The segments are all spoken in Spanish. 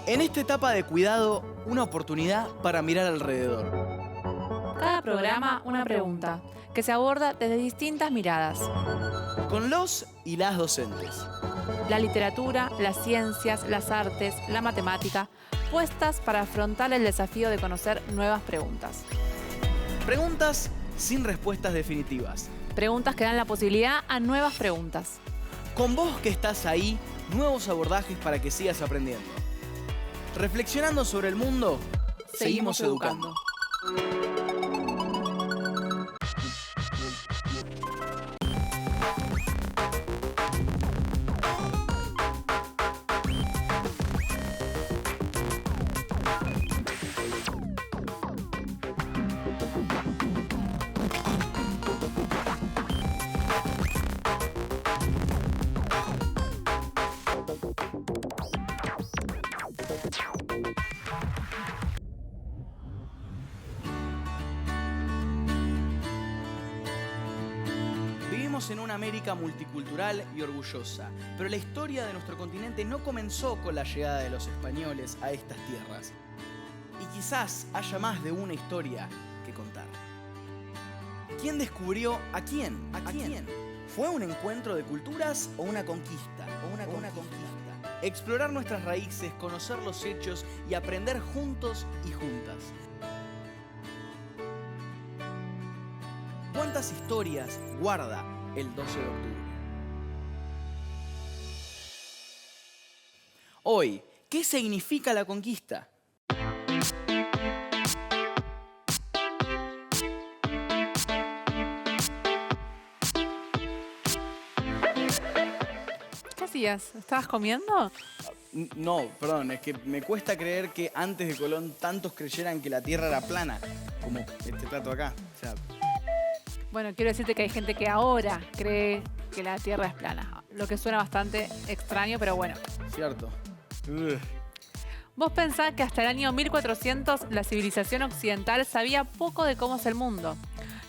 En esta etapa de cuidado, una oportunidad para mirar alrededor. Cada programa una pregunta, que se aborda desde distintas miradas. Con los y las docentes. La literatura, las ciencias, las artes, la matemática, puestas para afrontar el desafío de conocer nuevas preguntas. Preguntas sin respuestas definitivas. Preguntas que dan la posibilidad a nuevas preguntas. Con vos que estás ahí, nuevos abordajes para que sigas aprendiendo. Reflexionando sobre el mundo, seguimos educando. Vivimos en una América multicultural y orgullosa, pero la historia de nuestro continente no comenzó con la llegada de los españoles a estas tierras. Y quizás haya más de una historia que contar. ¿Quién descubrió a quién? ¿A quién? ¿Fue un encuentro de culturas o una conquista? Explorar nuestras raíces, conocer los hechos y aprender juntos y juntas. ¿Cuántas historias guarda el 12 de octubre? Hoy, ¿qué significa la conquista? ¿Qué hacías? ¿Estabas comiendo? No, perdón, es que me cuesta creer que antes de Colón tantos creyeran que la Tierra era plana, como este plato acá. O sea, Bueno, quiero decirte que hay gente que ahora cree que la Tierra es plana. Lo que suena bastante extraño, pero bueno. cierto. Vos pensás que hasta el año 1400 la civilización occidental sabía poco de cómo es el mundo.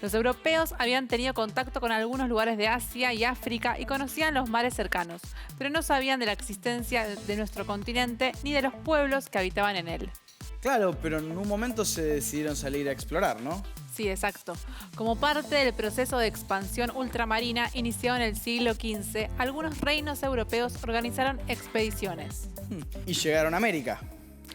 Los europeos habían tenido contacto con algunos lugares de Asia y África y conocían los mares cercanos, pero no sabían de la existencia de nuestro continente ni de los pueblos que habitaban en él. Claro, pero en un momento se decidieron salir a explorar, ¿no? Sí, exacto. Como parte del proceso de expansión ultramarina iniciado en el siglo XV, algunos reinos europeos organizaron expediciones. Y llegaron a América.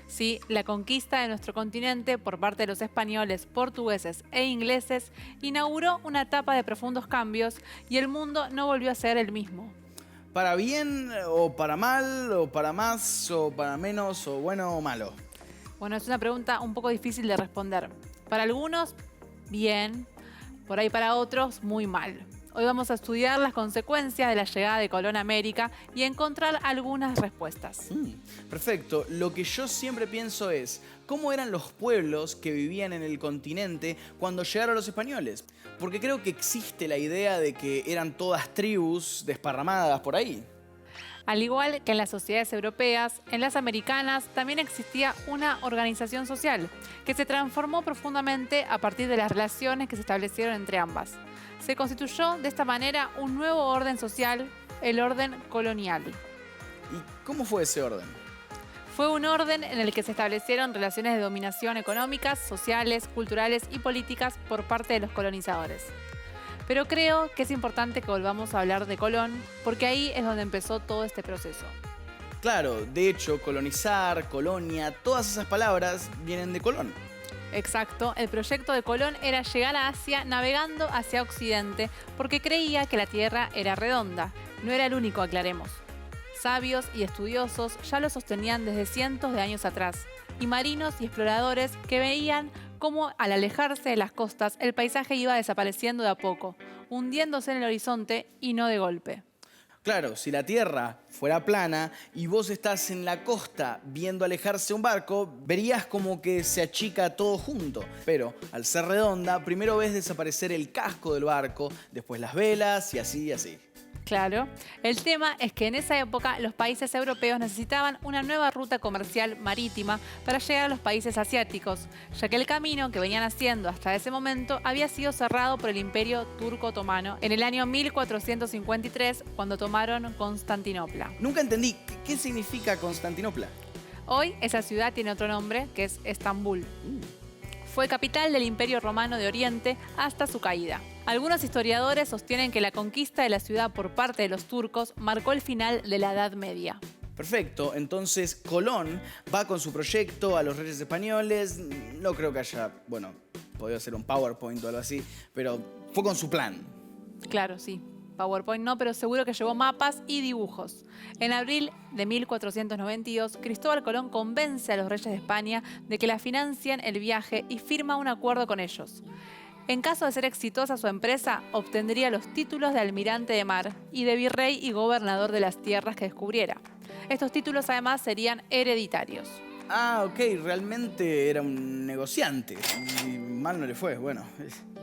Sí, la conquista de nuestro continente por parte de los españoles, portugueses e ingleses inauguró una etapa de profundos cambios y el mundo no volvió a ser el mismo. ¿Para bien o para mal o para más o para menos o bueno o malo? Bueno, es una pregunta un poco difícil de responder. Para algunos, bien, por ahí para otros, muy mal. Hoy vamos a estudiar las consecuencias de la llegada de Colón a América y encontrar algunas respuestas. Perfecto. Lo que yo siempre pienso es, ¿cómo eran los pueblos que vivían en el continente cuando llegaron los españoles? Porque creo que existe la idea de que eran todas tribus desparramadas por ahí. Al igual que en las sociedades europeas, en las americanas también existía una organización social que se transformó profundamente a partir de las relaciones que se establecieron entre ambas. Se constituyó de esta manera un nuevo orden social, el orden colonial. ¿Y cómo fue ese orden? Fue un orden en el que se establecieron relaciones de dominación económicas, sociales, culturales y políticas por parte de los colonizadores. Pero creo que es importante que volvamos a hablar de Colón, porque ahí es donde empezó todo este proceso. Claro, de hecho, colonizar, colonia, todas esas palabras vienen de Colón. Exacto, el proyecto de Colón era llegar a Asia navegando hacia Occidente porque creía que la Tierra era redonda. No era el único, aclaremos. Sabios y estudiosos ya lo sostenían desde cientos de años atrás, y marinos y exploradores que veían cómo al alejarse de las costas el paisaje iba desapareciendo de a poco, hundiéndose en el horizonte y no de golpe. Claro, si la Tierra fuera plana y vos estás en la costa viendo alejarse un barco, verías como que se achica todo junto. Pero al ser redonda, primero ves desaparecer el casco del barco, después las velas y así y así. Claro. El tema es que en esa época los países europeos necesitaban una nueva ruta comercial marítima para llegar a los países asiáticos, ya que el camino que venían haciendo hasta ese momento había sido cerrado por el Imperio Turco-Otomano en el año 1453, cuando tomaron Constantinopla. Nunca entendí, ¿qué significa Constantinopla? Hoy esa ciudad tiene otro nombre, que es Estambul. Fue capital del Imperio Romano de Oriente hasta su caída. Algunos historiadores sostienen que la conquista de la ciudad por parte de los turcos marcó el final de la Edad Media. Perfecto, entonces Colón va con su proyecto a los reyes españoles. No creo que haya, podido hacer un PowerPoint o algo así, pero fue con su plan. Claro, sí. PowerPoint no, pero seguro que llevó mapas y dibujos. En abril de 1492, Cristóbal Colón convence a los reyes de España de que la financien el viaje y firma un acuerdo con ellos. En caso de ser exitosa su empresa, obtendría los títulos de almirante de mar y de virrey y gobernador de las tierras que descubriera. Estos títulos además serían hereditarios. Ah, ok, realmente era un negociante. Y mal no le fue,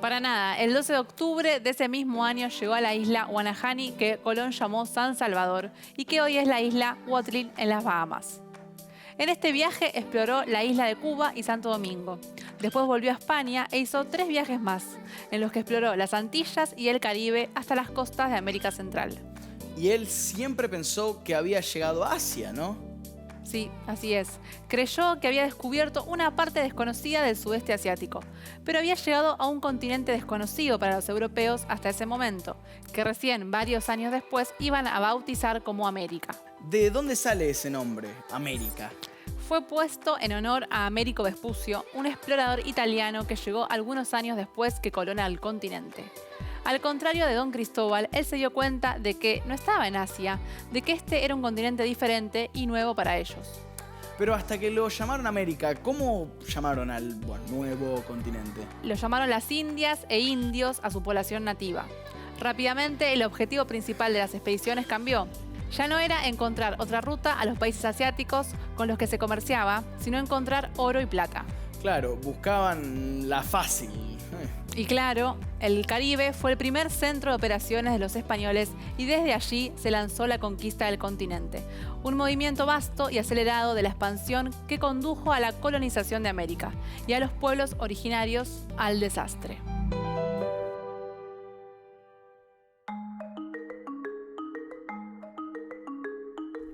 Para nada, el 12 de octubre de ese mismo año llegó a la isla Guanahani, que Colón llamó San Salvador y que hoy es la isla Watling en las Bahamas. En este viaje exploró la isla de Cuba y Santo Domingo. Después volvió a España e hizo 3 viajes más, en los que exploró las Antillas y el Caribe hasta las costas de América Central. Y él siempre pensó que había llegado a Asia, ¿no? Sí, así es. Creyó que había descubierto una parte desconocida del sudeste asiático, pero había llegado a un continente desconocido para los europeos hasta ese momento, que recién varios años después iban a bautizar como América. ¿De dónde sale ese nombre, América? Fue puesto en honor a Americo Vespucio, un explorador italiano que llegó algunos años después que Colón al continente. Al contrario de Don Cristóbal, él se dio cuenta de que no estaba en Asia, de que este era un continente diferente y nuevo para ellos. Pero hasta que lo llamaron América, ¿cómo llamaron al nuevo continente? Lo llamaron las Indias e indios a su población nativa. Rápidamente, el objetivo principal de las expediciones cambió. Ya no era encontrar otra ruta a los países asiáticos con los que se comerciaba, sino encontrar oro y plata. Claro, buscaban la fácil. Y claro, el Caribe fue el primer centro de operaciones de los españoles y desde allí se lanzó la conquista del continente. Un movimiento vasto y acelerado de la expansión que condujo a la colonización de América y a los pueblos originarios al desastre.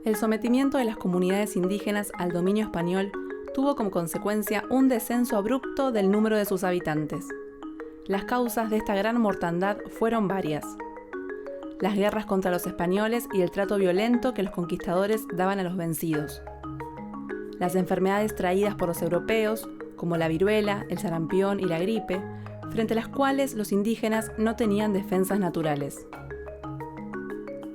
El sometimiento de las comunidades indígenas al dominio español tuvo como consecuencia un descenso abrupto del número de sus habitantes. Las causas de esta gran mortandad fueron varias. Las guerras contra los españoles y el trato violento que los conquistadores daban a los vencidos. Las enfermedades traídas por los europeos, como la viruela, el sarampión y la gripe, frente a las cuales los indígenas no tenían defensas naturales.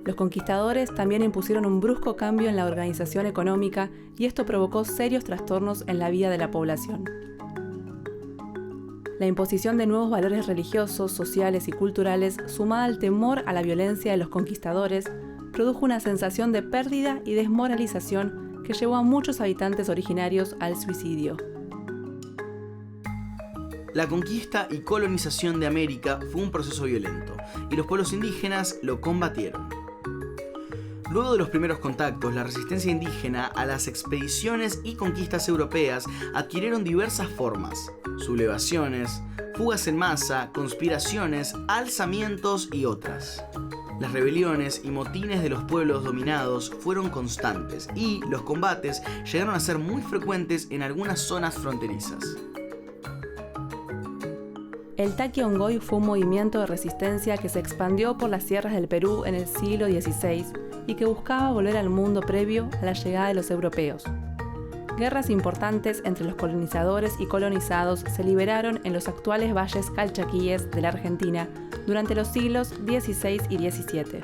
Los conquistadores también impusieron un brusco cambio en la organización económica y esto provocó serios trastornos en la vida de la población. La imposición de nuevos valores religiosos, sociales y culturales, sumada al temor a la violencia de los conquistadores, produjo una sensación de pérdida y desmoralización que llevó a muchos habitantes originarios al suicidio. La conquista y colonización de América fue un proceso violento, y los pueblos indígenas lo combatieron. Luego de los primeros contactos, la resistencia indígena a las expediciones y conquistas europeas adquirieron diversas formas: sublevaciones, fugas en masa, conspiraciones, alzamientos y otras. Las rebeliones y motines de los pueblos dominados fueron constantes y los combates llegaron a ser muy frecuentes en algunas zonas fronterizas. El Taquiongói fue un movimiento de resistencia que se expandió por las sierras del Perú en el siglo XVI y que buscaba volver al mundo previo a la llegada de los europeos. Guerras importantes entre los colonizadores y colonizados se liberaron en los actuales valles calchaquíes de la Argentina durante los siglos XVI y XVII.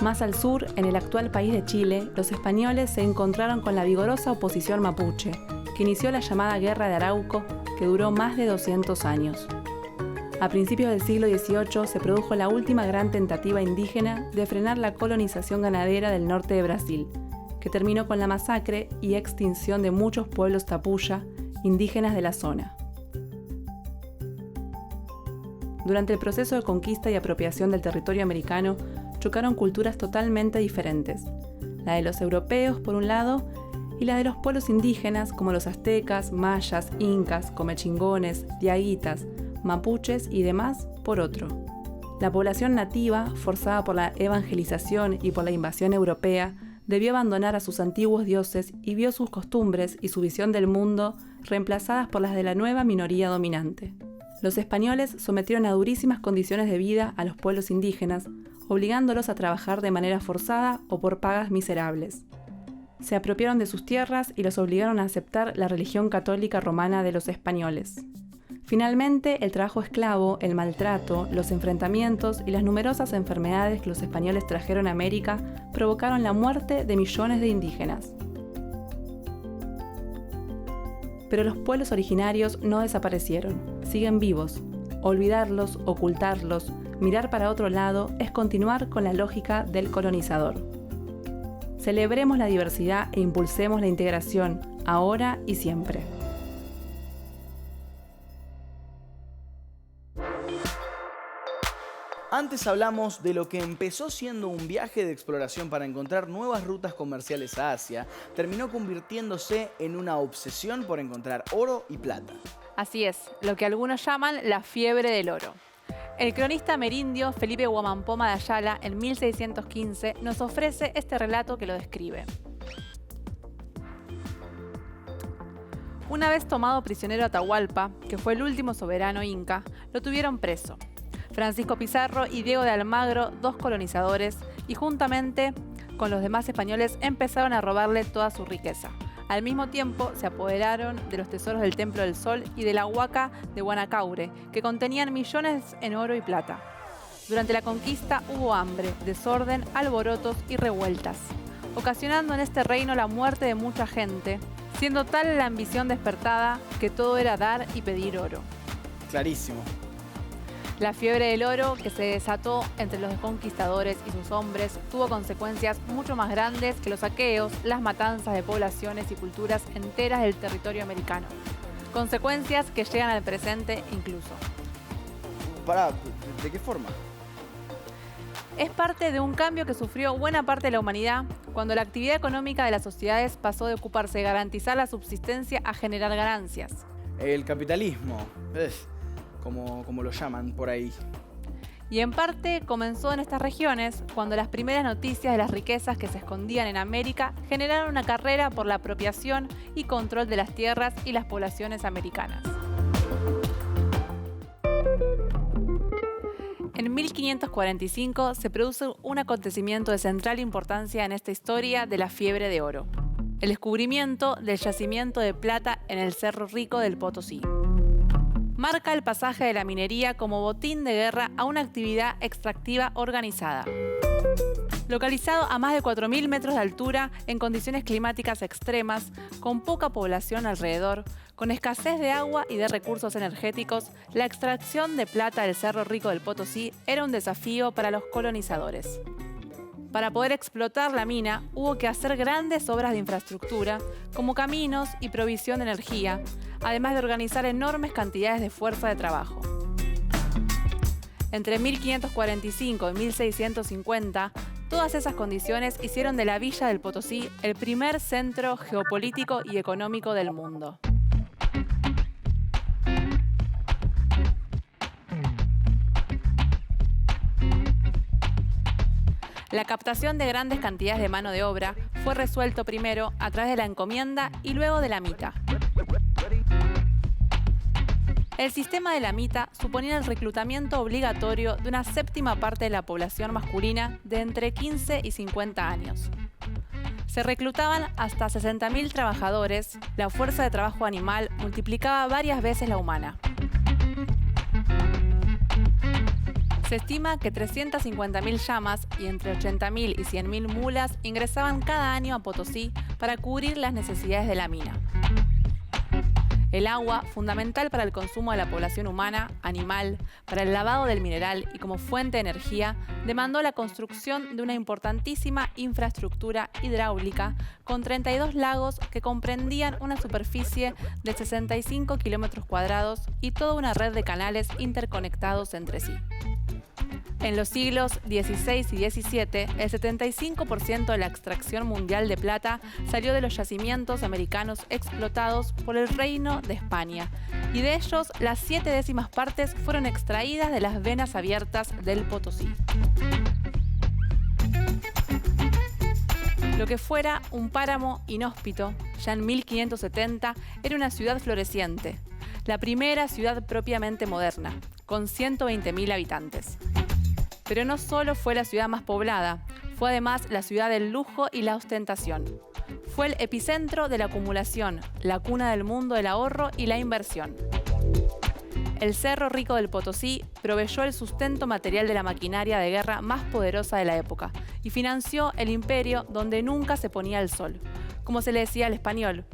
Más al sur, en el actual país de Chile, los españoles se encontraron con la vigorosa oposición mapuche, que inició la llamada Guerra de Arauco, que duró más de 200 años. A principios del siglo XVIII se produjo la última gran tentativa indígena de frenar la colonización ganadera del norte de Brasil, que terminó con la masacre y extinción de muchos pueblos tapuya, indígenas de la zona. Durante el proceso de conquista y apropiación del territorio americano, chocaron culturas totalmente diferentes, la de los europeos por un lado y la de los pueblos indígenas como los aztecas, mayas, incas, comechingones, diaguitas, mapuches y demás por otro. La población nativa, forzada por la evangelización y por la invasión europea, debió abandonar a sus antiguos dioses y vio sus costumbres y su visión del mundo reemplazadas por las de la nueva minoría dominante. Los españoles sometieron a durísimas condiciones de vida a los pueblos indígenas, obligándolos a trabajar de manera forzada o por pagas miserables. Se apropiaron de sus tierras y los obligaron a aceptar la religión católica romana de los españoles. Finalmente, el trabajo esclavo, el maltrato, los enfrentamientos y las numerosas enfermedades que los españoles trajeron a América provocaron la muerte de millones de indígenas. Pero los pueblos originarios no desaparecieron, siguen vivos. Olvidarlos, ocultarlos, mirar para otro lado es continuar con la lógica del colonizador. Celebremos la diversidad e impulsemos la integración, ahora y siempre. Antes hablamos de lo que empezó siendo un viaje de exploración para encontrar nuevas rutas comerciales a Asia, terminó convirtiéndose en una obsesión por encontrar oro y plata. Así es, lo que algunos llaman la fiebre del oro. El cronista amerindio Felipe Huamampoma de Ayala, en 1615, nos ofrece este relato que lo describe. Una vez tomado prisionero Atahualpa, que fue el último soberano inca, lo tuvieron preso. Francisco Pizarro y Diego de Almagro, dos colonizadores, y juntamente con los demás españoles empezaron a robarle toda su riqueza. Al mismo tiempo se apoderaron de los tesoros del Templo del Sol y de la Huaca de Guanacaure, que contenían millones en oro y plata. Durante la conquista hubo hambre, desorden, alborotos y revueltas, ocasionando en este reino la muerte de mucha gente, siendo tal la ambición despertada que todo era dar y pedir oro. Clarísimo. La fiebre del oro, que se desató entre los conquistadores y sus hombres, tuvo consecuencias mucho más grandes que los saqueos, las matanzas de poblaciones y culturas enteras del territorio americano. Consecuencias que llegan al presente incluso. Pará, ¿de qué forma? Es parte de un cambio que sufrió buena parte de la humanidad cuando la actividad económica de las sociedades pasó de ocuparse de garantizar la subsistencia a generar ganancias. El capitalismo. Como lo llaman por ahí. Y en parte comenzó en estas regiones cuando las primeras noticias de las riquezas que se escondían en América generaron una carrera por la apropiación y control de las tierras y las poblaciones americanas. En 1545 se produce un acontecimiento de central importancia en esta historia de la fiebre de oro: el descubrimiento del yacimiento de plata en el Cerro Rico del Potosí. Marca el pasaje de la minería como botín de guerra a una actividad extractiva organizada. Localizado a más de 4.000 metros de altura, en condiciones climáticas extremas, con poca población alrededor, con escasez de agua y de recursos energéticos, la extracción de plata del Cerro Rico del Potosí era un desafío para los colonizadores. Para poder explotar la mina, hubo que hacer grandes obras de infraestructura, como caminos y provisión de energía, además de organizar enormes cantidades de fuerza de trabajo. Entre 1545 y 1650, todas esas condiciones hicieron de la villa del Potosí el primer centro geopolítico y económico del mundo. La captación de grandes cantidades de mano de obra fue resuelto primero a través de la encomienda y luego de la mita. El sistema de la mita suponía el reclutamiento obligatorio de una séptima parte de la población masculina de entre 15 y 50 años. Se reclutaban hasta 60.000 trabajadores, la fuerza de trabajo animal multiplicaba varias veces la humana. Se estima que 350.000 llamas y entre 80.000 y 100.000 mulas ingresaban cada año a Potosí para cubrir las necesidades de la mina. El agua, fundamental para el consumo de la población humana, animal, para el lavado del mineral y como fuente de energía, demandó la construcción de una importantísima infraestructura hidráulica con 32 lagos que comprendían una superficie de 65 kilómetros cuadrados y toda una red de canales interconectados entre sí. En los siglos XVI y XVII, el 75% de la extracción mundial de plata salió de los yacimientos americanos explotados por el Reino de España, y de ellos las 7/10 partes fueron extraídas de las venas abiertas del Potosí. Lo que fuera un páramo inhóspito, ya en 1570, era una ciudad floreciente, la primera ciudad propiamente moderna, con 120.000 habitantes. Pero no solo fue la ciudad más poblada, fue además la ciudad del lujo y la ostentación. Fue el epicentro de la acumulación, la cuna del mundo del ahorro y la inversión. El Cerro Rico del Potosí proveyó el sustento material de la maquinaria de guerra más poderosa de la época y financió el imperio donde nunca se ponía el sol, como se le decía al español,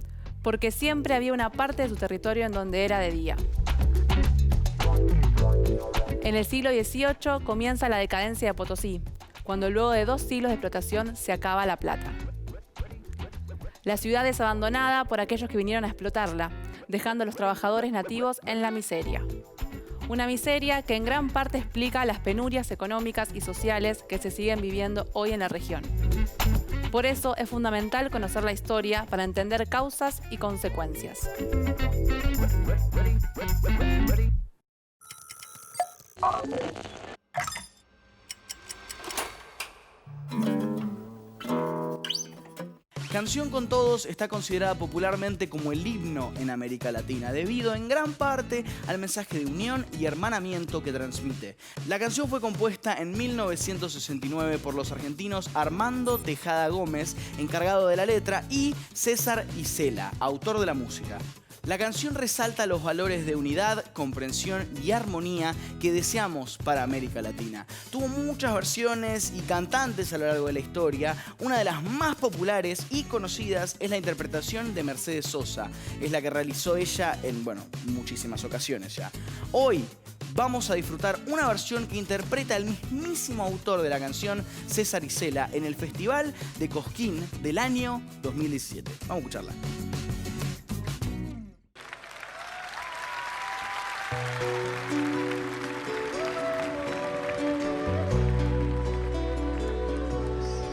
porque siempre había una parte de su territorio en donde era de día. En el siglo XVIII comienza la decadencia de Potosí, cuando luego de 2 siglos de explotación se acaba la plata. La ciudad es abandonada por aquellos que vinieron a explotarla, dejando a los trabajadores nativos en la miseria. Una miseria que en gran parte explica las penurias económicas y sociales que se siguen viviendo hoy en la región. Por eso es fundamental conocer la historia para entender causas y consecuencias. Canción con Todos está considerada popularmente como el himno en América Latina, debido en gran parte al mensaje de unión y hermanamiento que transmite. La canción fue compuesta en 1969 por los argentinos Armando Tejada Gómez, encargado de la letra, y César Isela, autor de la música. La canción resalta los valores de unidad, comprensión y armonía que deseamos para América Latina. Tuvo muchas versiones y cantantes a lo largo de la historia. Una de las más populares y conocidas es la interpretación de Mercedes Sosa. Es la que realizó ella en, muchísimas ocasiones ya. Hoy vamos a disfrutar una versión que interpreta el mismísimo autor de la canción, César Isela, en el Festival de Cosquín del año 2017. Vamos a escucharla.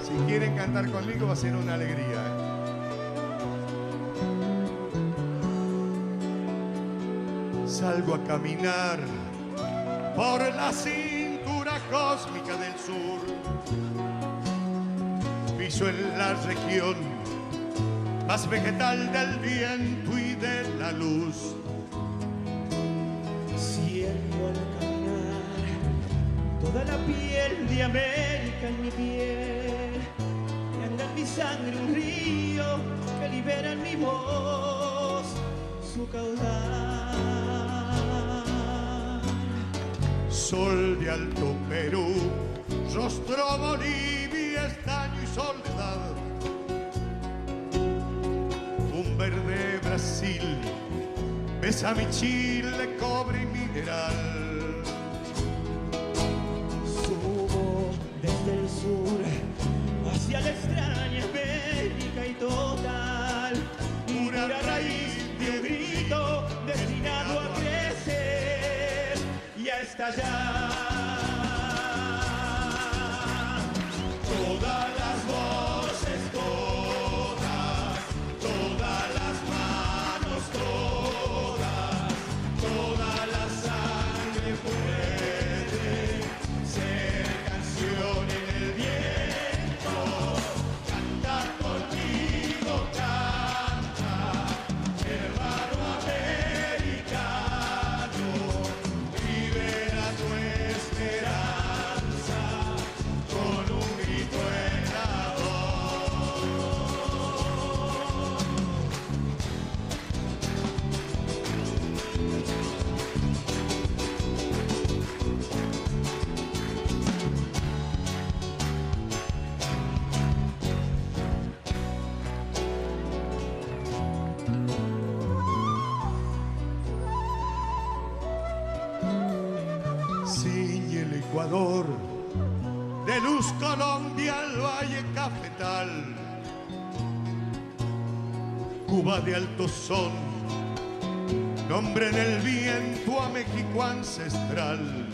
Si quieren cantar conmigo va a ser una alegría. Salgo a caminar por la cintura cósmica del sur. Piso en la región más vegetal del viento y de la luz. Siento al caminar toda la piel de América en mi piel, y anda en mi sangre un río que libera en mi voz su caudal. Sol de Alto Perú, rostro Bolivia, estaño y soledad. Un verde Brasil, besa mi Chile, cobre y mineral. Subo desde el sur hacia la extraña América y total, pura raíz de un grito destinado a crecer y a estallar. Todas las voces, todas las manos, toda la sangre puede ser canción en el viento. Canta conmigo, canta, hermano americano, libera tu esperanza con un grito en la voz. Ciñe el Ecuador, de luz Colombia al valle cafetal. Cuba de alto son, nombre en el viento a México ancestral.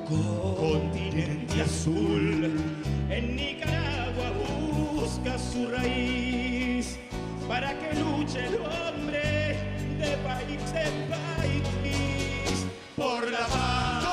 continente azul. En Nicaragua busca su raíz para que luche el hombre de país en país por la paz.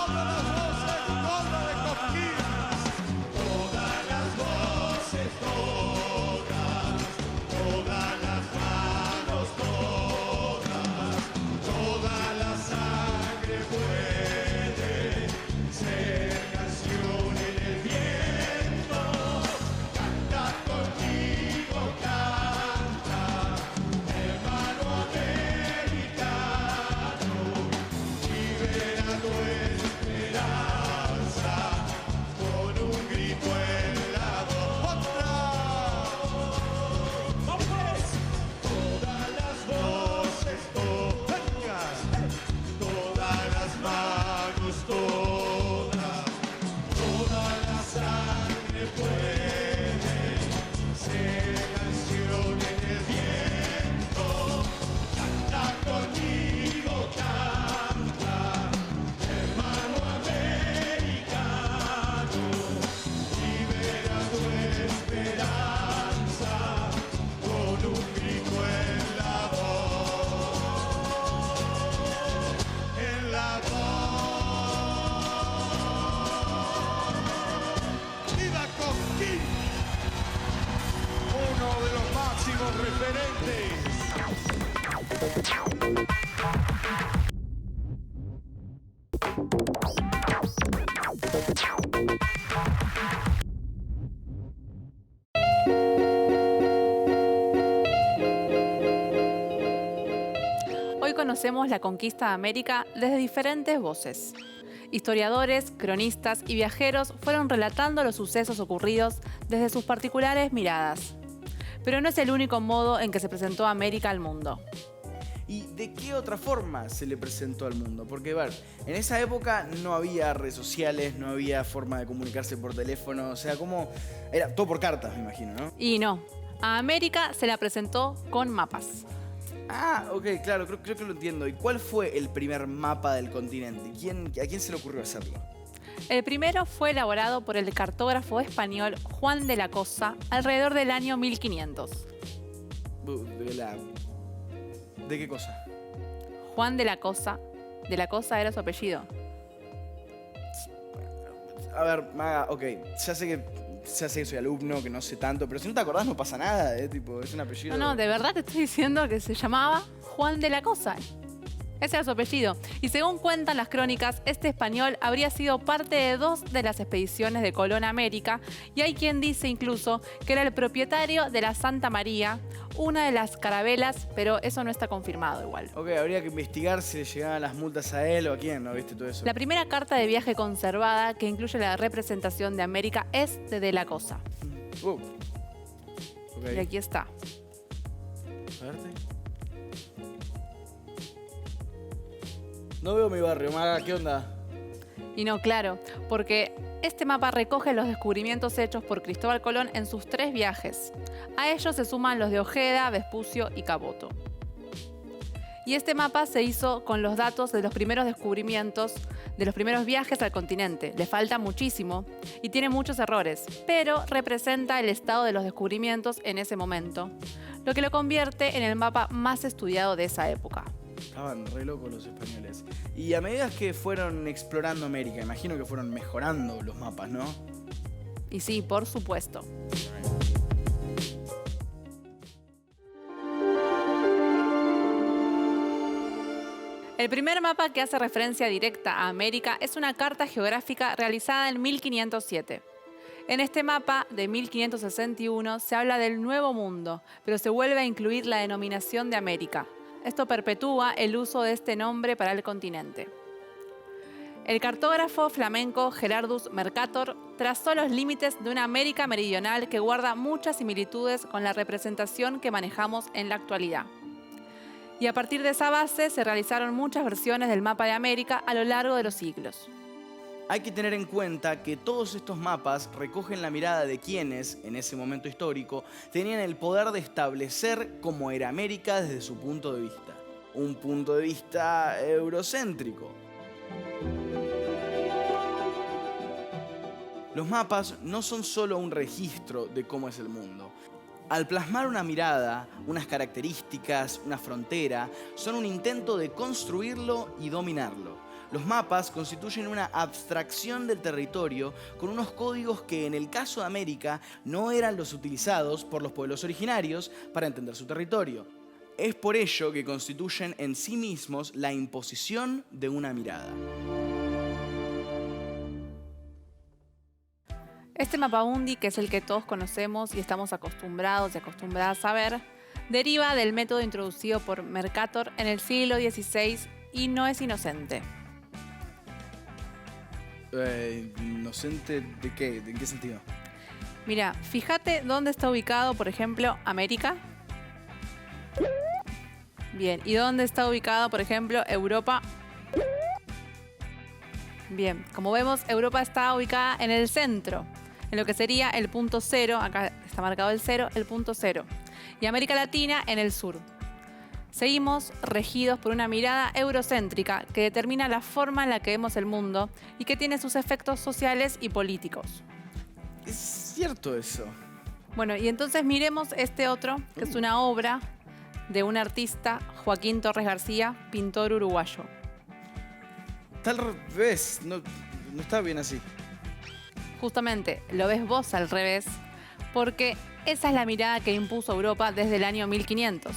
Hoy conocemos la conquista de América desde diferentes voces. Historiadores, cronistas y viajeros fueron relatando los sucesos ocurridos desde sus particulares miradas. Pero no es el único modo en que se presentó América al mundo. ¿Y de qué otra forma se le presentó al mundo? Porque, a ver, en esa época no había redes sociales, no había forma de comunicarse por teléfono, o sea, como era todo por cartas, me imagino, ¿no? Y no, a América se la presentó con mapas. Ah, ok, claro, creo que lo entiendo. ¿Y cuál fue el primer mapa del continente? ¿A quién se le ocurrió hacerlo? El primero fue elaborado por el cartógrafo español Juan de la Cosa alrededor del año 1500. ¿De qué cosa? Juan de la Cosa era su apellido. A ver, Maga, ok, ya sé que soy alumno, que no sé tanto, pero si no te acordás no pasa nada, tipo, es un apellido. No, de verdad te estoy diciendo que se llamaba Juan de la Cosa. Ese era su apellido. Y según cuentan las crónicas, este español habría sido parte de 2 de las expediciones de Colón a América, y hay quien dice incluso que era el propietario de la Santa María, una de las carabelas, pero eso no está confirmado igual. Ok, habría que investigar si le llegaban las multas a él o a quién, ¿no? ¿Viste todo eso? La primera carta de viaje conservada que incluye la representación de América es de la Cosa. Ok. Y aquí está. A verte. No veo mi barrio, Maga, ¿qué onda? Y no, claro, porque este mapa recoge los descubrimientos hechos por Cristóbal Colón en sus 3 viajes. A ellos se suman los de Ojeda, Vespucio y Caboto. Y este mapa se hizo con los datos de los primeros descubrimientos, de los primeros viajes al continente. Le falta muchísimo y tiene muchos errores, pero representa el estado de los descubrimientos en ese momento, lo que lo convierte en el mapa más estudiado de esa época. Estaban re locos los españoles. Y a medida que fueron explorando América, imagino que fueron mejorando los mapas, ¿no? Y sí, por supuesto. El primer mapa que hace referencia directa a América es una carta geográfica realizada en 1507. En este mapa de 1561 se habla del Nuevo Mundo, pero se vuelve a incluir la denominación de América. Esto perpetúa el uso de este nombre para el continente. El cartógrafo flamenco Gerardus Mercator trazó los límites de una América meridional que guarda muchas similitudes con la representación que manejamos en la actualidad. Y a partir de esa base se realizaron muchas versiones del mapa de América a lo largo de los siglos. Hay que tener en cuenta que todos estos mapas recogen la mirada de quienes, en ese momento histórico, tenían el poder de establecer cómo era América desde su punto de vista. Un punto de vista eurocéntrico. Los mapas no son solo un registro de cómo es el mundo. Al plasmar una mirada, unas características, una frontera, son un intento de construirlo y dominarlo. Los mapas constituyen una abstracción del territorio con unos códigos que en el caso de América no eran los utilizados por los pueblos originarios para entender su territorio. Es por ello que constituyen en sí mismos la imposición de una mirada. Este mapamundi, que es el que todos conocemos y estamos acostumbrados y acostumbradas a ver, deriva del método introducido por Mercator en el siglo XVI y no es inocente. ¿Inocente de qué? ¿En qué sentido? Mira, fíjate dónde está ubicado, por ejemplo, América. Bien, ¿y dónde está ubicado, por ejemplo, Europa? Bien, como vemos, Europa está ubicada en el centro, en lo que sería el punto cero, acá está marcado el cero, el punto cero, y América Latina en el sur. Seguimos regidos por una mirada eurocéntrica que determina la forma en la que vemos el mundo y que tiene sus efectos sociales y políticos. Es cierto eso. Bueno, y entonces miremos este otro, que es una obra de un artista, Joaquín Torres García, pintor uruguayo. Tal revés, no está bien así. Justamente, lo ves vos al revés, porque esa es la mirada que impuso Europa desde el año 1500.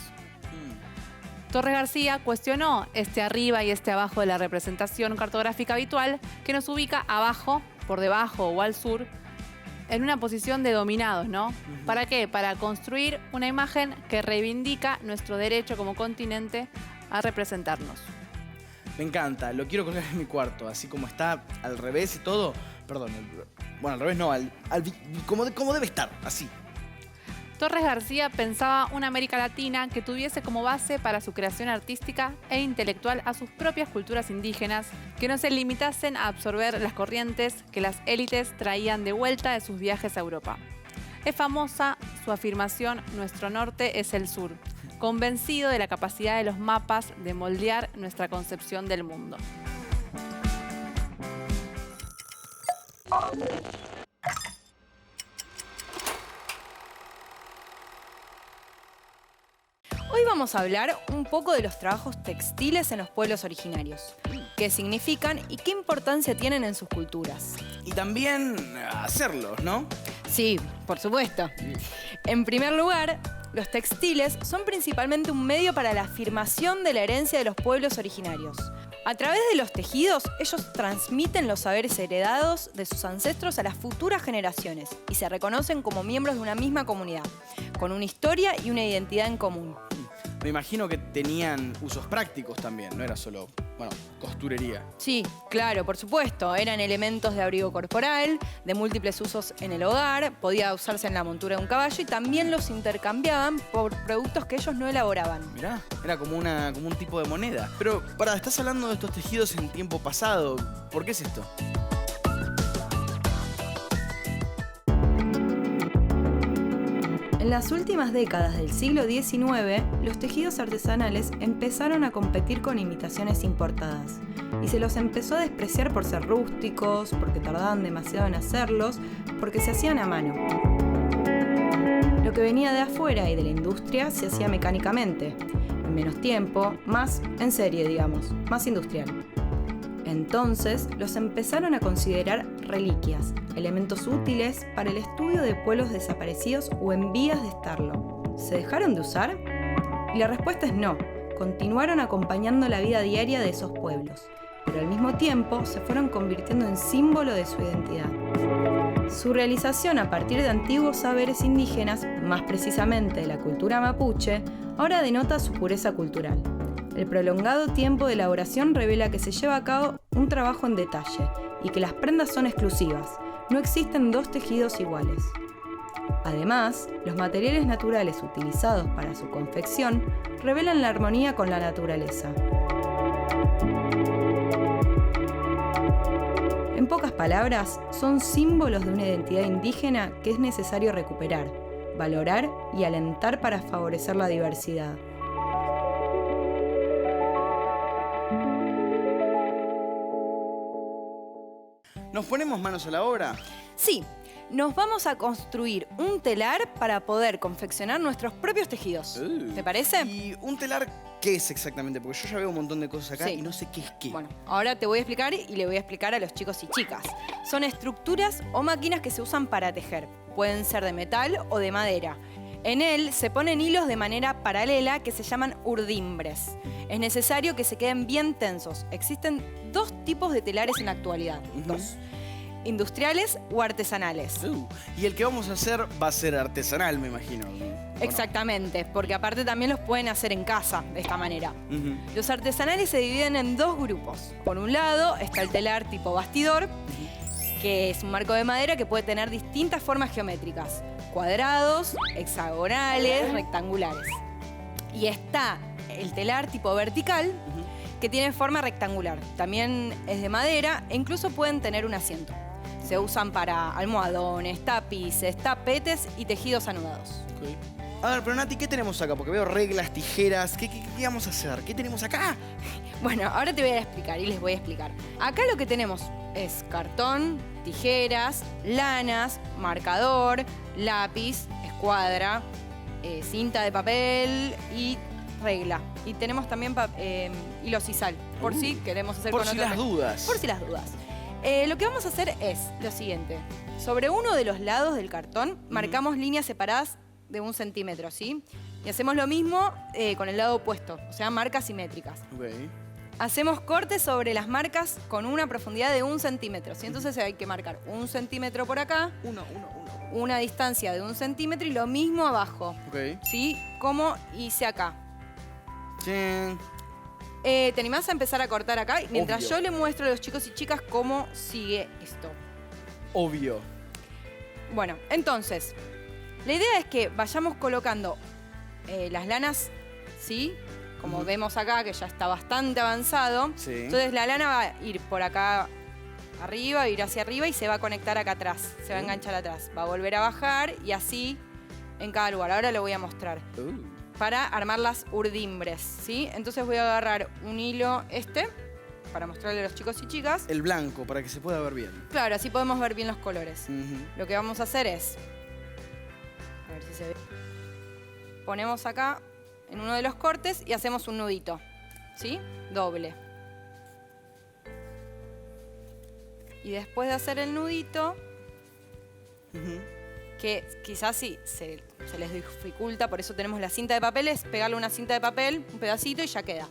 Torres García cuestionó este arriba y este abajo de la representación cartográfica habitual que nos ubica abajo, por debajo o al sur, en una posición de dominados, ¿no? ¿Para qué? Para construir una imagen que reivindica nuestro derecho como continente a representarnos. Me encanta, lo quiero colgar en mi cuarto, así como está al revés y todo. Perdón, bueno, al revés no, como debe estar, así. Torres García pensaba una América Latina que tuviese como base para su creación artística e intelectual a sus propias culturas indígenas, que no se limitasen a absorber las corrientes que las élites traían de vuelta de sus viajes a Europa. Es famosa su afirmación «Nuestro norte es el sur», convencido de la capacidad de los mapas de moldear nuestra concepción del mundo. Hoy vamos a hablar un poco de los trabajos textiles en los pueblos originarios, qué significan y qué importancia tienen en sus culturas. Y también hacerlos, ¿no? Sí, por supuesto. En primer lugar, los textiles son principalmente un medio para la afirmación de la herencia de los pueblos originarios. A través de los tejidos, ellos transmiten los saberes heredados de sus ancestros a las futuras generaciones y se reconocen como miembros de una misma comunidad, con una historia y una identidad en común. Me imagino que tenían usos prácticos también, no era solo, costurería. Sí, claro, por supuesto. Eran elementos de abrigo corporal, de múltiples usos en el hogar, podía usarse en la montura de un caballo y también los intercambiaban por productos que ellos no elaboraban. Mirá, era como un tipo de moneda. Pero, estás hablando de estos tejidos en tiempo pasado. ¿Por qué es esto? En las últimas décadas del siglo XIX, los tejidos artesanales empezaron a competir con imitaciones importadas y se los empezó a despreciar por ser rústicos, porque tardaban demasiado en hacerlos, porque se hacían a mano. Lo que venía de afuera y de la industria se hacía mecánicamente, en menos tiempo, más en serie, digamos, más industrial. Entonces los empezaron a considerar reliquias, elementos útiles para el estudio de pueblos desaparecidos o en vías de estarlo. ¿Se dejaron de usar? Y la respuesta es no, continuaron acompañando la vida diaria de esos pueblos, pero al mismo tiempo se fueron convirtiendo en símbolo de su identidad. Su realización a partir de antiguos saberes indígenas, más precisamente de la cultura mapuche, ahora denota su pureza cultural. El prolongado tiempo de elaboración revela que se lleva a cabo un trabajo en detalle y que las prendas son exclusivas. No existen dos tejidos iguales. Además, los materiales naturales utilizados para su confección revelan la armonía con la naturaleza. En pocas palabras, son símbolos de una identidad indígena que es necesario recuperar, valorar y alentar para favorecer la diversidad. ¿Nos ponemos manos a la obra? Sí, nos vamos a construir un telar para poder confeccionar nuestros propios tejidos. ¿Te parece? ¿Y un telar qué es exactamente? Porque yo ya veo un montón de cosas acá Sí. y no sé qué es qué. Bueno, ahora te voy a explicar y le voy a explicar a los chicos y chicas. Son estructuras o máquinas que se usan para tejer. Pueden ser de metal o de madera. En él se ponen hilos de manera paralela que se llaman urdimbres. Es necesario que se queden bien tensos. Existen dos tipos de telares en la actualidad. Dos. Industriales o artesanales. Y el que vamos a hacer va a ser artesanal, me imagino. ¿O no? Exactamente, porque aparte también los pueden hacer en casa de esta manera. Ujú. Los artesanales se dividen en dos grupos. Por un lado está el telar tipo bastidor, que es un marco de madera que puede tener distintas formas geométricas. Cuadrados, hexagonales, rectangulares. Y está el telar tipo vertical, que tiene forma rectangular. También es de madera e incluso pueden tener un asiento. Se usan para almohadones, tapices, tapetes y tejidos anudados. A ver, pero Nati, ¿qué tenemos acá? Porque veo reglas, tijeras. ¿Qué vamos a hacer? ¿Qué tenemos acá? Bueno, ahora te voy a explicar y les voy a explicar. Acá lo que tenemos es cartón, tijeras, lanas, marcador, lápiz, escuadra, cinta de papel y regla. Y tenemos también hilo sisal, por si queremos hacer Por con si otra las dudas. Por si las dudas. Lo que vamos a hacer es lo siguiente. Sobre uno de los lados del cartón marcamos líneas separadas de 1 centímetro, ¿sí? Y hacemos lo mismo con el lado opuesto, o sea, marcas simétricas. Ok. Hacemos cortes sobre las marcas con una profundidad de 1 centímetro, ¿sí? Entonces hay que marcar 1 centímetro por acá, Uno. una distancia de 1 centímetro y lo mismo abajo, Ok. ¿sí? Como hice acá. Chin. ¿Te animás a empezar a cortar acá? Mientras Obvio. yo le muestro a los chicos y chicas cómo sigue esto. Obvio. Bueno, entonces, la idea es que vayamos colocando las lanas, ¿sí? Como vemos acá, que ya está bastante avanzado. Sí. Entonces la lana va a ir por acá arriba, ir hacia arriba y se va a conectar acá atrás. Se va a enganchar atrás. Va a volver a bajar y así en cada lugar. Ahora lo voy a mostrar. Para armar las urdimbres, ¿sí? Entonces voy a agarrar un hilo para mostrarle a los chicos y chicas. El blanco, para que se pueda ver bien. Claro, así podemos ver bien los colores. Ujú. Lo que vamos a hacer es, a ver si se ve, ponemos acá en uno de los cortes y hacemos un nudito, ¿sí? Doble. Y después de hacer el nudito, Ujú. que quizás sí se les dificulta, por eso tenemos la cinta de papel, es pegarle una cinta de papel, un pedacito y ya queda.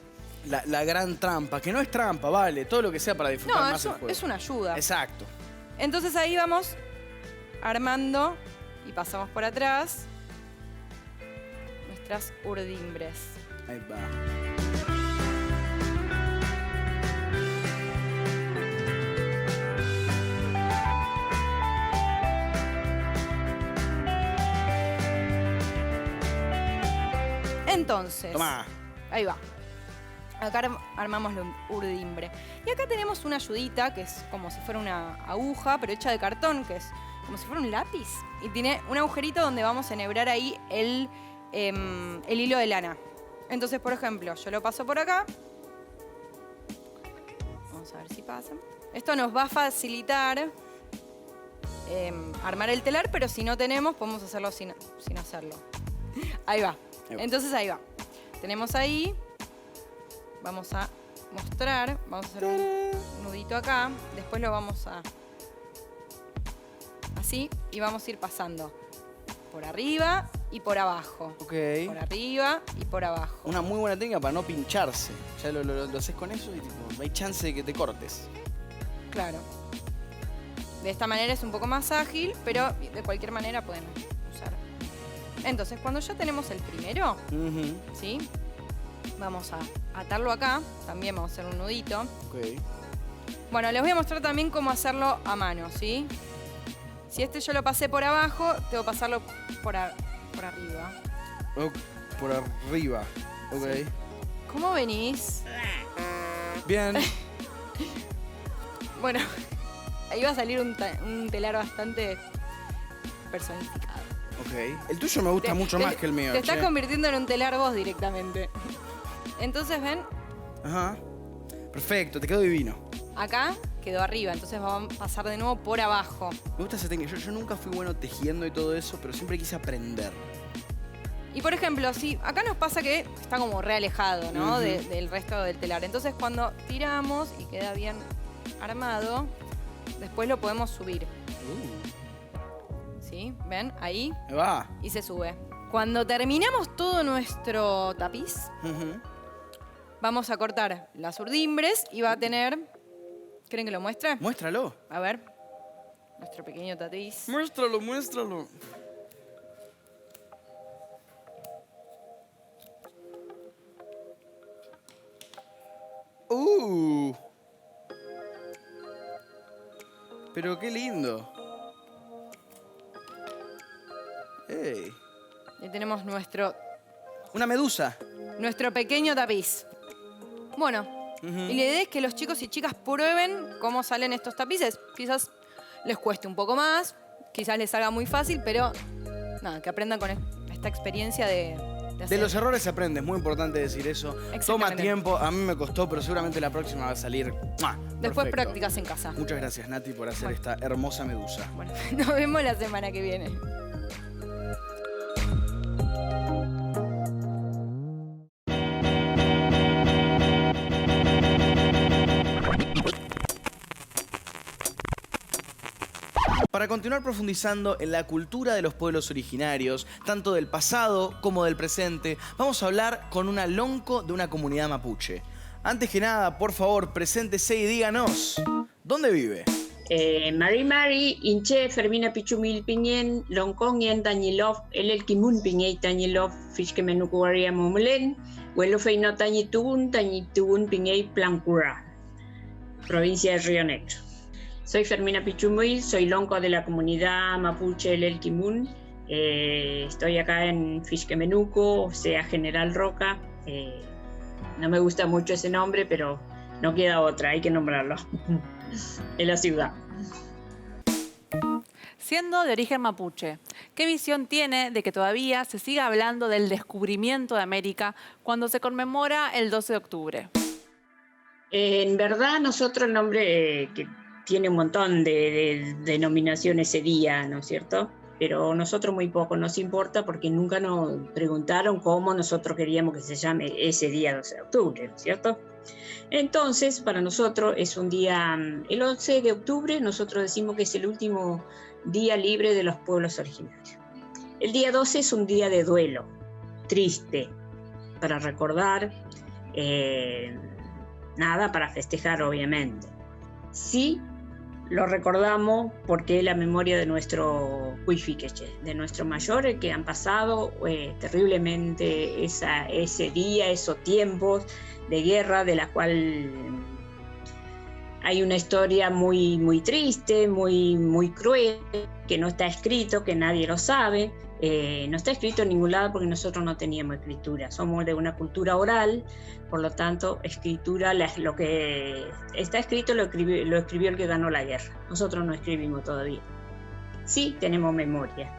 La gran trampa, que no es trampa, vale. Todo lo que sea para disfrutar No, más el juego. es una ayuda. Exacto. Entonces ahí vamos armando y pasamos por atrás nuestras urdimbres. Ahí va. Entonces, Tomá. ahí va. Acá armamos la urdimbre. Y acá tenemos una ayudita que es como si fuera una aguja, pero hecha de cartón, que es como si fuera un lápiz. Y tiene un agujerito donde vamos a enhebrar ahí el hilo de lana. Entonces, por ejemplo, yo lo paso por acá. Vamos a ver si pasa. Esto nos va a facilitar armar el telar, pero si no tenemos, podemos hacerlo sin hacerlo. Ahí va. Entonces ahí va. Tenemos ahí. Vamos a mostrar. Vamos a hacer un nudito acá. Después lo vamos a... Así. Y vamos a ir pasando por arriba y por abajo. Ok. Por arriba y por abajo. Una muy buena técnica para no pincharse. Ya lo haces con eso y tipo, no hay chance de que te cortes. Claro. De esta manera es un poco más ágil, pero de cualquier manera pueden usar. Entonces, cuando ya tenemos el primero, Ujú. ¿sí? Vamos a atarlo acá. También vamos a hacer un nudito. Ok. Bueno, les voy a mostrar también cómo hacerlo a mano, ¿sí? Si yo lo pasé por abajo, tengo que pasarlo por arriba. Oh, por arriba. Ok. Sí. ¿Cómo venís? Bien. Bueno, ahí va a salir un telar bastante personificado. Ok. El tuyo me gusta mucho más que el mío. Te estás che. convirtiendo en un telar vos directamente. Entonces, ven, Ajá. Perfecto, te quedó divino. acá quedó arriba, entonces vamos a pasar de nuevo por abajo. Me gusta esa técnica. Yo nunca fui bueno tejiendo y todo eso, pero siempre quise aprender. Y por ejemplo, si acá nos pasa que está como realejado, ¿no? Ujú. Del resto del telar. Entonces cuando tiramos y queda bien armado, después lo podemos subir. ¿Sí? ¿Ven? Ahí. Me va. Y se sube. Cuando terminamos todo nuestro tapiz, Ujú. vamos a cortar las urdimbres y va a tener... ¿Quieren que lo muestre? Muéstralo. A ver. Nuestro pequeño tapiz. Muéstralo, muéstralo. Pero qué lindo. ¡Ey! Y tenemos nuestro Una medusa. pequeño tapiz. Bueno, Ujú. y la idea es que los chicos y chicas prueben cómo salen estos tapices. Quizás les cueste un poco más, quizás les salga muy fácil, pero nada, que aprendan con esta experiencia de hacer. De los errores se aprende, es muy importante decir eso. Toma Exactamente. tiempo, a mí me costó, pero seguramente la próxima va a salir. ¡Mua! Después Perfecto. prácticas en casa. Muchas gracias, Nati, por hacer Bueno. esta hermosa medusa. Bueno, nos vemos la semana que viene. Para continuar profundizando en la cultura de los pueblos originarios, tanto del pasado como del presente, vamos a hablar con una lonco de una comunidad mapuche. Antes que nada, por favor, preséntese y díganos, ¿dónde vive? Mari inche Fermina Pichumil Piñen Longkong Yen Tañilov el Kimun Piñey Tañilov Fiske Menukuaria Momulen Huelo Feino Tañitubun Piñey Plancura, provincia de Río Negro. Soy Fermina Pichumil, soy lonco de la comunidad mapuche El Kimun. Estoy acá en Fisquemenuco, o sea, General Roca. No me gusta mucho ese nombre, pero no queda otra, hay que nombrarlo. En la ciudad. Siendo de origen mapuche, ¿qué visión tiene de que todavía se siga hablando del descubrimiento de América cuando se conmemora el 12 de octubre? En verdad, nosotros el nombre que tiene un montón de denominaciones ese día, ¿no es cierto? Pero nosotros muy poco nos importa porque nunca nos preguntaron cómo nosotros queríamos que se llame ese día 12 de octubre, ¿no es cierto? Entonces, para nosotros es un día, el 11 de octubre, nosotros decimos que es el último día libre de los pueblos originarios. El día 12 es un día de duelo, triste, para recordar, nada para festejar, obviamente. Sí, lo recordamos porque es la memoria de nuestro cuifiqueche, de nuestros mayores que han pasado terriblemente ese día, esos tiempos de guerra, de la cual hay una historia muy, muy triste, muy, muy cruel, que no está escrito, que nadie lo sabe. No está escrito en ningún lado porque nosotros no teníamos escritura. Somos de una cultura oral, por lo tanto, escritura, lo que está escrito lo escribió el que ganó la guerra. Nosotros no escribimos todavía. Sí, tenemos memoria.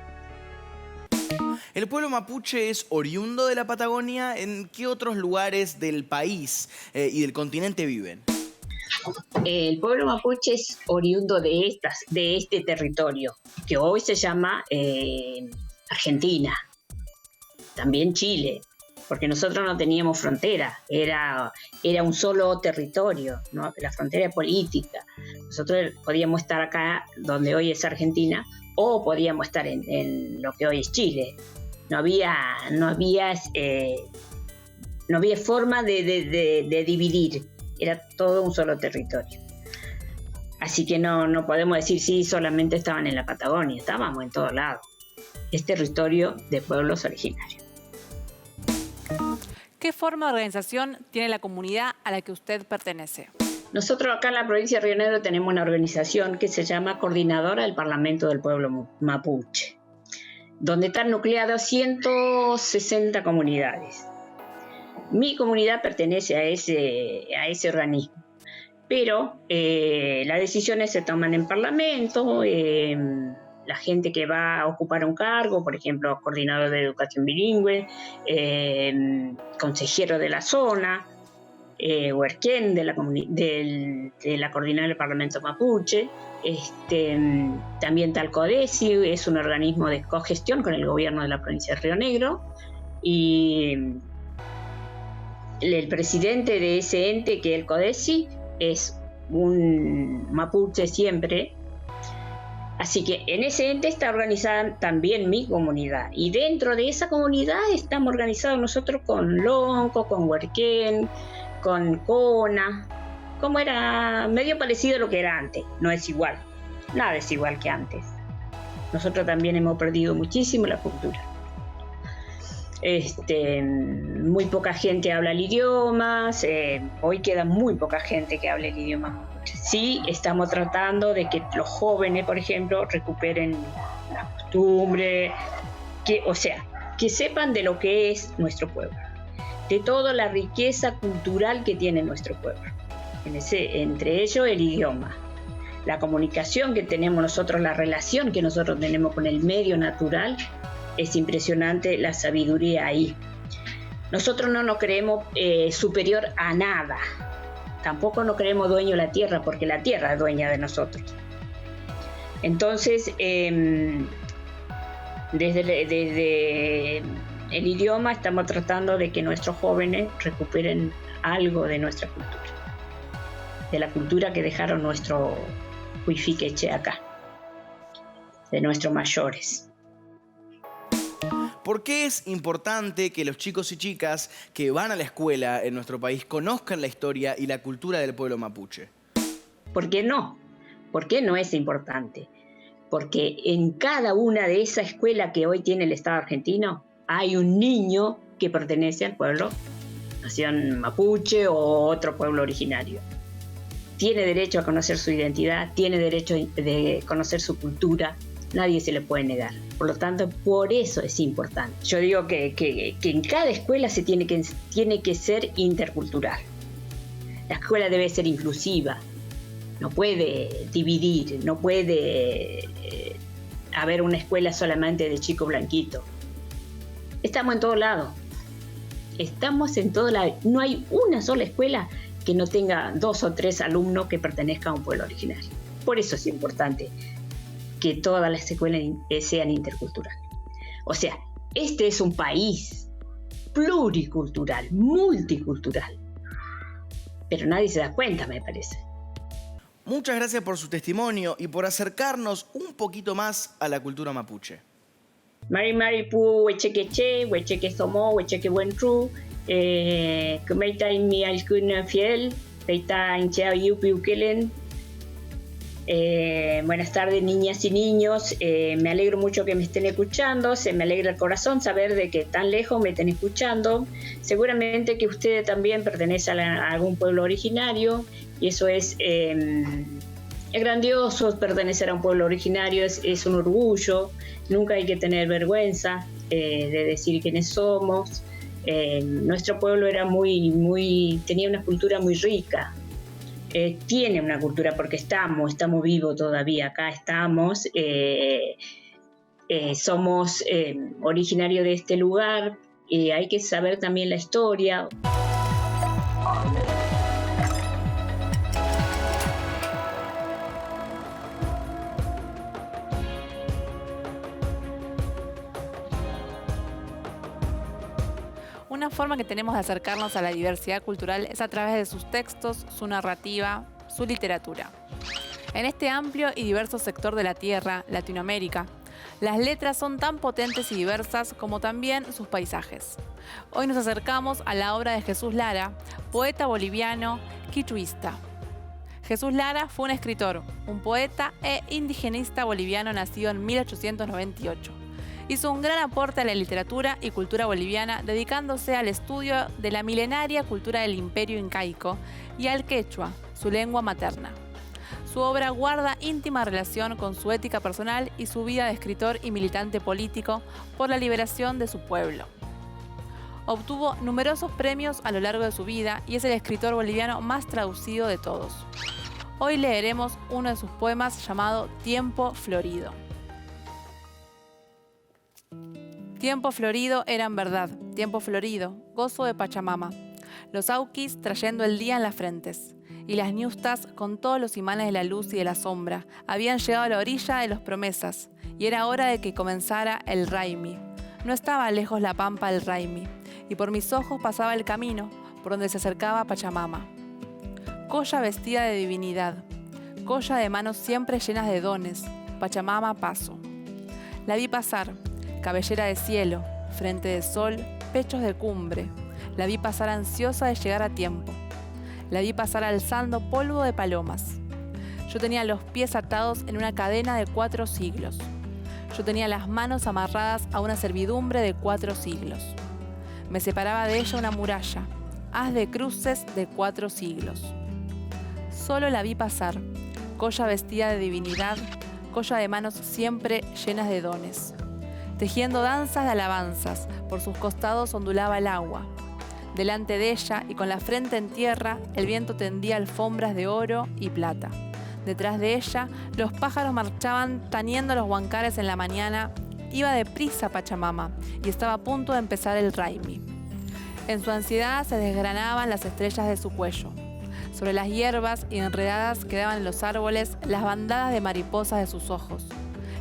El pueblo mapuche es oriundo de la Patagonia. ¿En qué otros lugares del país y del continente viven? El pueblo mapuche es oriundo de este territorio, que hoy se llama Argentina, también Chile, porque nosotros no teníamos frontera, era un solo territorio, ¿no? La frontera política. Nosotros podíamos estar acá donde hoy es Argentina o podíamos estar en lo que hoy es Chile. No había forma de dividir, era todo un solo territorio. Así que no podemos decir sí, solamente estaban en la Patagonia, estábamos en todos lados. Es territorio de pueblos originarios. ¿Qué forma de organización tiene la comunidad a la que usted pertenece? Nosotros acá en la provincia de Río Negro tenemos una organización que se llama Coordinadora del Parlamento del Pueblo Mapuche, donde están nucleadas 160 comunidades. Mi comunidad pertenece a ese organismo, pero las decisiones se toman en Parlamento. La gente que va a ocupar un cargo, por ejemplo, coordinador de educación bilingüe, consejero de la zona, Huerquén, de la Coordinadora del Parlamento Mapuche. También Talcodesi es un organismo de cogestión con el gobierno de la provincia de Río Negro. Y el presidente de ese ente, que es el CODESI, es un mapuche siempre. Así que en ese ente está organizada también mi comunidad. Y dentro de esa comunidad estamos organizados nosotros con Lonco, con Huerquén, con Cona, como era medio parecido a lo que era antes. No es igual, nada es igual que antes. Nosotros también hemos perdido muchísimo la cultura. Muy poca gente habla el idioma, hoy queda muy poca gente que hable el idioma mapuche. Sí, estamos tratando de que los jóvenes, por ejemplo, recuperen la costumbre, que sepan de lo que es nuestro pueblo, de toda la riqueza cultural que tiene nuestro pueblo. Entre ellos el idioma, la comunicación que tenemos nosotros, la relación que nosotros tenemos con el medio natural. Es impresionante la sabiduría ahí. Nosotros no nos creemos superior a nada. Tampoco nos creemos dueño de la tierra, porque la tierra es dueña de nosotros. Entonces, desde el idioma estamos tratando de que nuestros jóvenes recuperen algo de nuestra cultura, de la cultura que dejaron nuestro huifiqueche acá, de nuestros mayores. ¿Por qué es importante que los chicos y chicas que van a la escuela en nuestro país conozcan la historia y la cultura del pueblo mapuche? ¿Por qué no? ¿Por qué no es importante? Porque en cada una de esas escuelas que hoy tiene el Estado argentino hay un niño que pertenece al pueblo, nación mapuche o otro pueblo originario. Tiene derecho a conocer su identidad, tiene derecho de conocer su cultura. Nadie se le puede negar. Por lo tanto, por eso es importante. Yo digo que en cada escuela se tiene que ser intercultural. La escuela debe ser inclusiva. No puede dividir, no puede haber una escuela solamente de chicos blanquitos. Estamos en todos lados. Estamos en todos lados. No hay una sola escuela que no tenga 2 o 3 alumnos que pertenezcan a un pueblo originario. Por eso es importante que todas las escuelas sean interculturales. O sea, este es un país pluricultural, multicultural. Pero nadie se da cuenta, me parece. Muchas gracias por su testimonio y por acercarnos un poquito más a la cultura mapuche. Mari Mari Pu, Huechequeche, Huecheque Somó, Huecheque Buentru, Kumeita Imi Alcuna Fiel, Peita Inchea Yupi Ukelen. Buenas tardes, niñas y niños. Me alegro mucho que me estén escuchando. Se me alegra el corazón saber de que tan lejos me estén escuchando. Seguramente que ustedes también pertenecen a algún pueblo originario y eso es grandioso. Pertenecer a un pueblo originario es un orgullo. Nunca hay que tener vergüenza de decir quiénes somos. Nuestro pueblo era tenía una cultura muy rica. Tiene una cultura porque estamos vivos todavía, acá estamos, somos originarios de este lugar, hay que saber también la historia. Una forma que tenemos de acercarnos a la diversidad cultural es a través de sus textos, su narrativa, su literatura. En este amplio y diverso sector de la Tierra, Latinoamérica, las letras son tan potentes y diversas como también sus paisajes. Hoy nos acercamos a la obra de Jesús Lara, poeta boliviano quichuista. Jesús Lara fue un escritor, un poeta e indigenista boliviano nacido en 1898. Hizo un gran aporte a la literatura y cultura boliviana, dedicándose al estudio de la milenaria cultura del imperio incaico y al quechua, su lengua materna. Su obra guarda íntima relación con su ética personal y su vida de escritor y militante político por la liberación de su pueblo. Obtuvo numerosos premios a lo largo de su vida y es el escritor boliviano más traducido de todos. Hoy leeremos uno de sus poemas llamado Tiempo Florido. Tiempo florido era en verdad, tiempo florido, gozo de Pachamama. los auquis trayendo el día en las frentes, y las ñustas, con todos los imanes de la luz y de la sombra, habían llegado a la orilla de los Promesas, y era hora de que comenzara el Raimi. No estaba lejos la pampa del Raimi, y por mis ojos pasaba el camino por donde se acercaba Pachamama. Colla vestida de divinidad, colla de manos siempre llenas de dones, Pachamama paso. La vi pasar, cabellera de cielo, frente de sol, pechos de cumbre. La vi pasar ansiosa de llegar a tiempo. La vi pasar alzando polvo de palomas. Yo tenía los pies atados en una cadena de 4 siglos. Yo tenía las manos amarradas a una servidumbre de 4 siglos. Me separaba de ella una muralla, haz de cruces de 4 siglos. Solo la vi pasar, colla vestida de divinidad, colla de manos siempre llenas de dones. Tejiendo danzas de alabanzas, por sus costados ondulaba el agua. Delante de ella y con la frente en tierra, el viento tendía alfombras de oro y plata. Detrás de ella, los pájaros marchaban tañendo los huancares en la mañana. Iba deprisa Pachamama y estaba a punto de empezar el Raimi. En su ansiedad se desgranaban las estrellas de su cuello. Sobre las hierbas y enredadas quedaban en los árboles las bandadas de mariposas de sus ojos.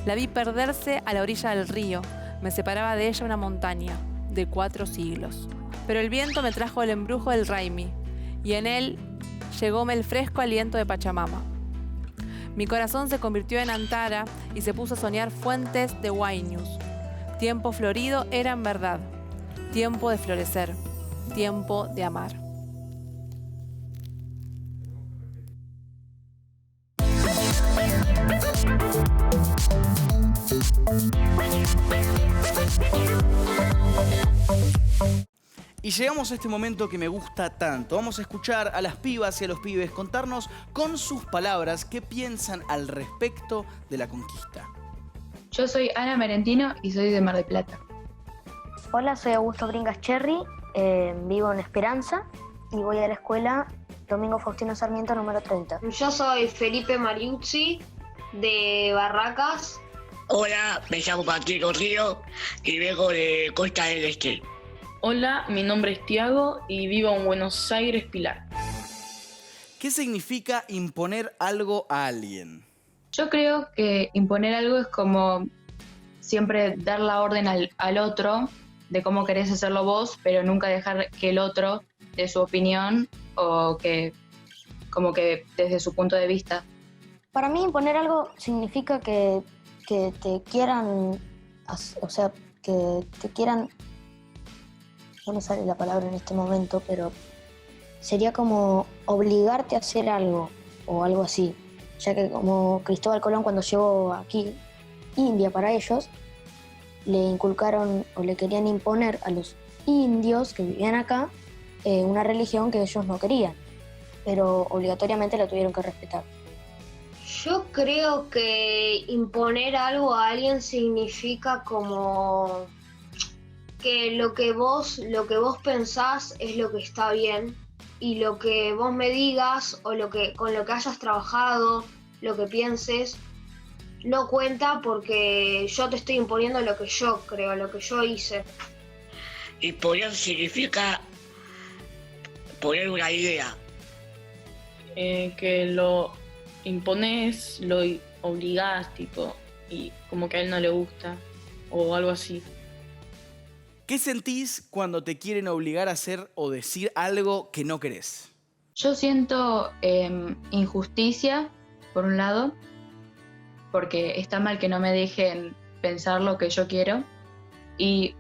La vi perderse a la orilla del río. Me separaba de ella una montaña de 4 siglos. Pero el viento me trajo el embrujo del Raimi, y en él llegóme el fresco aliento de Pachamama. Mi corazón se convirtió en antara y se puso a soñar fuentes de Huaynus. Tiempo florido era en verdad, tiempo de florecer, tiempo de amar. Y llegamos a este momento que me gusta tanto. Vamos a escuchar a las pibas y a los pibes contarnos con sus palabras qué piensan al respecto de la conquista. Yo soy Ana Merentino y soy de Mar del Plata. Hola, soy Augusto Bringas Cherry, vivo en Esperanza y voy a la escuela Domingo Faustino Sarmiento número 30. Yo soy Felipe Mariuzzi, de Barracas. Hola, me llamo Patricio Río y vengo de Costa del Este. Hola, mi nombre es Tiago y vivo en Buenos Aires, Pilar. ¿Qué significa imponer algo a alguien? Yo creo que imponer algo es como siempre dar la orden al otro de cómo querés hacerlo vos, pero nunca dejar que el otro dé su opinión o que como que desde su punto de vista. Para mí imponer algo significa que te quieran, o sea, que te quieran, no me sale la palabra en este momento, pero sería como obligarte a hacer algo o algo así, ya que como Cristóbal Colón cuando llegó aquí, India para ellos, le inculcaron o le querían imponer a los indios que vivían acá una religión que ellos no querían, pero obligatoriamente la tuvieron que respetar. Yo creo que imponer algo a alguien significa como que lo que vos pensás es lo que está bien y lo que vos me digas o con lo que hayas trabajado, lo que pienses, no cuenta porque yo te estoy imponiendo lo que yo creo, lo que yo hice. Imponer significa poner una idea. Que lo impones, lo obligás, tipo, y como que a él no le gusta, o algo así. ¿Qué sentís cuando te quieren obligar a hacer o decir algo que no querés? Yo siento injusticia, por un lado, porque está mal que no me dejen pensar lo que yo quiero, y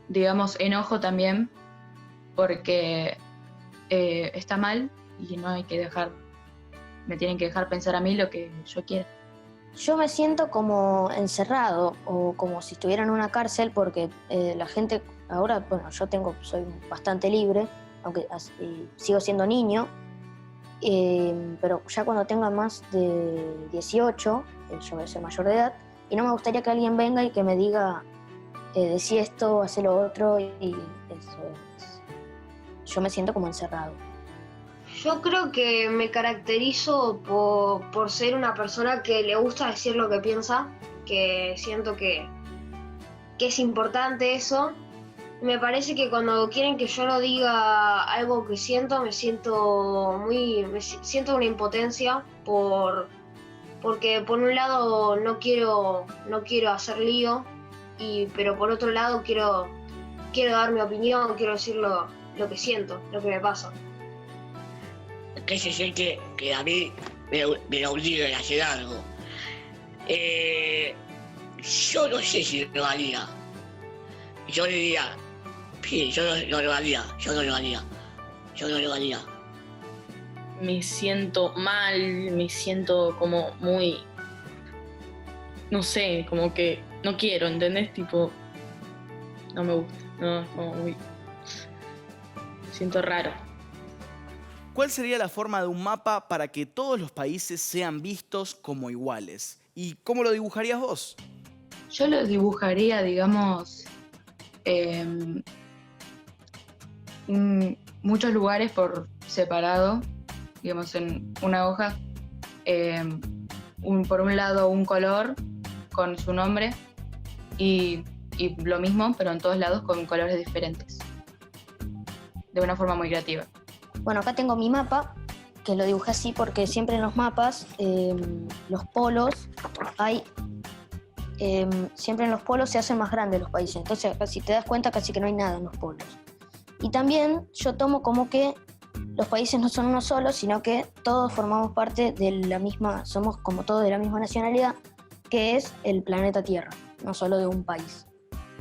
digamos enojo también, porque está mal y no hay que me tienen que dejar pensar a mí lo que yo quiero. Yo me siento como encerrado o como si estuviera en una cárcel porque la gente ahora, bueno, soy bastante libre, aunque sigo siendo niño, pero ya cuando tenga más de 18, yo voy a ser mayor de edad, y no me gustaría que alguien venga y que me diga, decí esto, haz lo otro, y eso es. Yo me siento como encerrado. Yo creo que me caracterizo por ser una persona que le gusta decir lo que piensa, que siento que es importante eso, me parece que cuando quieren que yo no diga algo que siento, me siento una impotencia porque por un lado no quiero hacer lío, pero por otro lado quiero dar mi opinión, quiero decir lo que siento, lo que me pasa. ¿Qué se siente que a mí me obliguen a hacer algo? Yo no sé si lo haría. Yo diría, sí, yo no lo haría. Me siento mal, me siento como muy, no sé, como que no quiero, ¿entendés? Tipo, no me gusta, no, como muy, siento raro. ¿Cuál sería la forma de un mapa para que todos los países sean vistos como iguales? ¿Y cómo lo dibujarías vos? Yo lo dibujaría, digamos, muchos lugares por separado, digamos, en una hoja. Por un lado un color con su nombre y lo mismo, pero en todos lados con colores diferentes. De una forma muy creativa. Bueno, acá tengo mi mapa, que lo dibujé así porque siempre en los mapas, los polos, siempre en los polos se hacen más grandes los países. Entonces, acá, si te das cuenta, casi que no hay nada en los polos. Y también yo tomo como que los países no son uno solo, sino que todos formamos parte de la misma, somos como todos de la misma nacionalidad, que es el planeta Tierra, no solo de un país.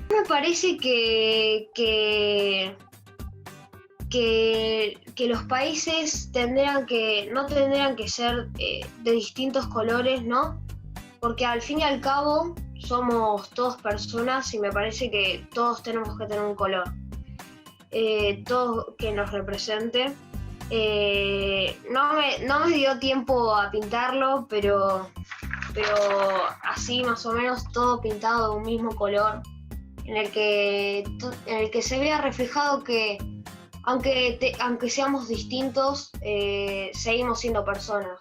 Me parece que los países no tendrían que ser de distintos colores, ¿no? Porque al fin y al cabo somos todos personas y me parece que todos tenemos que tener un color. Todo que nos represente. No me dio tiempo a pintarlo, pero así más o menos todo pintado de un mismo color, en el que se vea reflejado que aunque seamos distintos, seguimos siendo personas.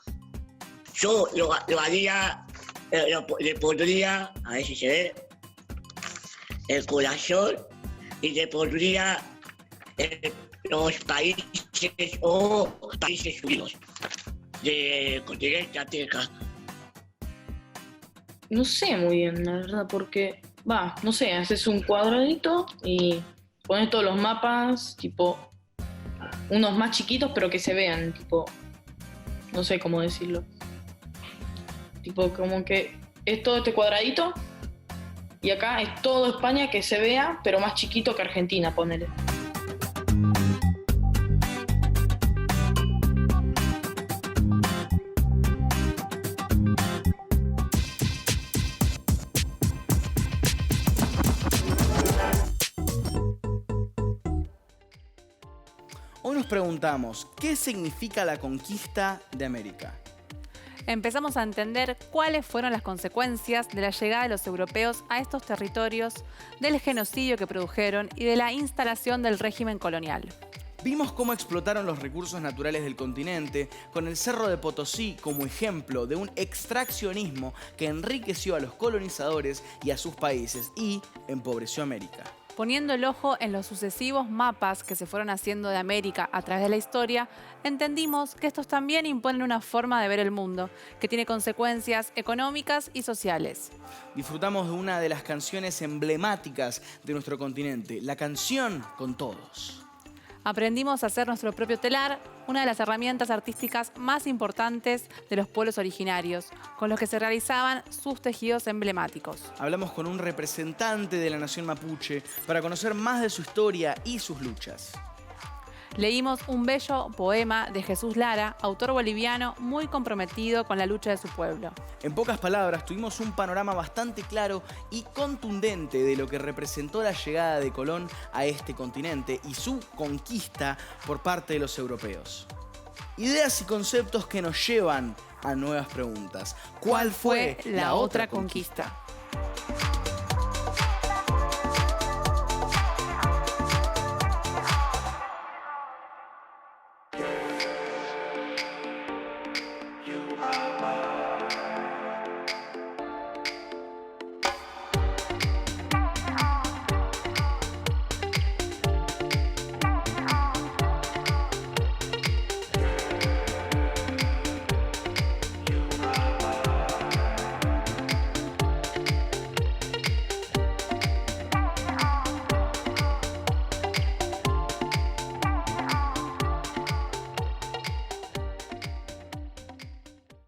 Yo lo haría, le pondría, a ver si se ve, el corazón y le pondría los países o Países Unidos del continente América. No sé muy bien, la verdad, porque, no sé, haces un cuadradito y pones todos los mapas, tipo, unos más chiquitos, pero que se vean, tipo, no sé cómo decirlo. Tipo, como que es todo este cuadradito y acá es todo España que se vea, pero más chiquito que Argentina, ponele. Hoy nos preguntamos, ¿qué significa la conquista de América? Empezamos a entender cuáles fueron las consecuencias de la llegada de los europeos a estos territorios, del genocidio que produjeron y de la instalación del régimen colonial. Vimos cómo explotaron los recursos naturales del continente, con el Cerro de Potosí como ejemplo de un extraccionismo que enriqueció a los colonizadores y a sus países y empobreció a América. Poniendo el ojo en los sucesivos mapas que se fueron haciendo de América a través de la historia, entendimos que estos también imponen una forma de ver el mundo, que tiene consecuencias económicas y sociales. Disfrutamos de una de las canciones emblemáticas de nuestro continente, la canción Con Todos. Aprendimos a hacer nuestro propio telar, una de las herramientas artísticas más importantes de los pueblos originarios, con los que se realizaban sus tejidos emblemáticos. Hablamos con un representante de la nación mapuche para conocer más de su historia y sus luchas. Leímos un bello poema de Jesús Lara, autor boliviano muy comprometido con la lucha de su pueblo. En pocas palabras, tuvimos un panorama bastante claro y contundente de lo que representó la llegada de Colón a este continente y su conquista por parte de los europeos. Ideas y conceptos que nos llevan a nuevas preguntas. ¿Cuál fue la otra conquista?